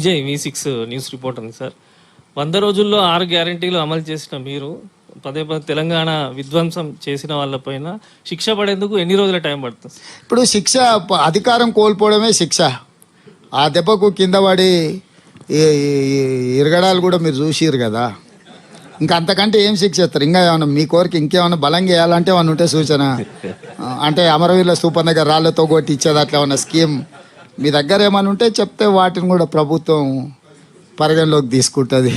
Vijay V6 news reporter sir. 100 రోజుల్లో 6 గ్యారెంటీలు అమలు చేసిన మీరు పదే పదే తెలంగాణ విధ్వంసం చేసిన వాళ్ళపైన శిక్ష పడేందుకు ఎన్ని రోజుల టైం పడుతుంది? ఇప్పుడు శిక్ష అధికారం కోల్పోవడమే శిక్ష. ఆ దెబ్బకు కింద పడి ఇరగడాలు కూడా మీరు చూసిరు కదా. ఇంకా అంతకంటే ఏం శిక్ష ఇస్తారు? ఇంకా ఏమన్నా మీ కోరిక ఇంకేమన్నా బలంగా వేయాలంటే ఏమన్నా ఉంటే సూచన అంటే అమరవీరుల స్తూపం దగ్గర రాళ్లతో కొట్టి ఇచ్చేది అట్లా ఏమన్నా స్కీమ్ మీ దగ్గర ఏమైనా ఉంటే చెప్తే వాటిని కూడా ప్రభుత్వం పరిగణలోకి తీసుకుంటుంది,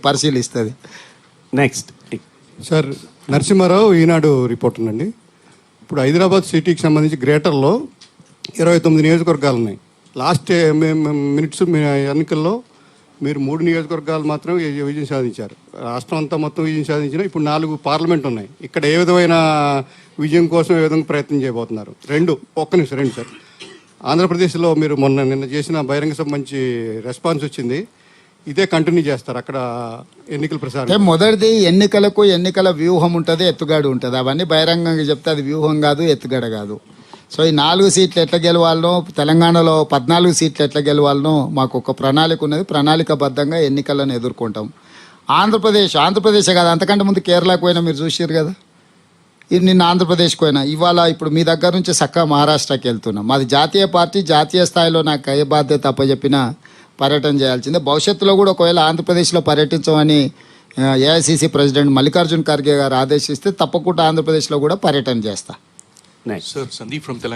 పరిశీలిస్తుంది. నెక్స్ట్ సార్, నరసింహారావు ఈనాడు రిపోర్టర్ అండి. ఇప్పుడు హైదరాబాద్ సిటీకి సంబంధించి గ్రేటర్లో 29 నియోజకవర్గాలు ఉన్నాయి. లాస్ట్ మినిట్స్ ఎన్నికల్లో మీరు 3 నియోజకవర్గాలు మాత్రం విజయం సాధించారు. రాష్ట్రం అంతా మొత్తం విజయం సాధించిన ఇప్పుడు 4 పార్లమెంట్ ఉన్నాయి. ఇక్కడ ఏ విధమైన విజయం కోసం ఏ విధంగా ప్రయత్నం చేయబోతున్నారు? ఒక్క నిమిషం రండి సార్. ఆంధ్రప్రదేశ్లో మీరు నిన్న చేసిన బహిరంగ సభ మంచి రెస్పాన్స్ వచ్చింది. ఇదే కంటిన్యూ చేస్తారు అక్కడ ఎన్నికల ప్రచారం? మొదటిది ఎన్నికలకు ఎన్నికల వ్యూహం ఉంటుంది, ఎత్తుగాడు ఉంటుంది. అవన్నీ బహిరంగంగా చెప్తే అది వ్యూహం కాదు, ఎత్తుగడ కాదు. సో ఈ 4 సీట్లు ఎట్లా గెలవాలనో, తెలంగాణలో 14 సీట్లు ఎట్లా గెలవాలనో మాకు ఒక ప్రణాళిక ఉన్నది. ప్రణాళికబద్ధంగా ఎన్నికలను ఎదుర్కొంటాం. ఆంధ్రప్రదేశ్ కాదు, అంతకంటే ముందు కేరళకు పోయినా మీరు చూసారు కదా. ఇది నిన్న ఆంధ్రప్రదేశ్కి పోయినా, ఇవాళ ఇప్పుడు మీ దగ్గర నుంచి చక్కగా మహారాష్ట్రకి వెళ్తున్నాం. మాది జాతీయ పార్టీ, జాతీయ స్థాయిలో నాకు ఏ బాధ్యత అప్పచెప్పినా పర్యటన చేయాల్సిందే. భవిష్యత్తులో కూడా ఒకవేళ ఆంధ్రప్రదేశ్లో పర్యటించమని ఏఐసిసి ప్రెసిడెంట్ మల్లికార్జున్ ఖర్గే గారు ఆదేశిస్తే తప్పకుండా ఆంధ్రప్రదేశ్లో కూడా పర్యటన చేస్తా. Next Sir, Sandeep from Telangana.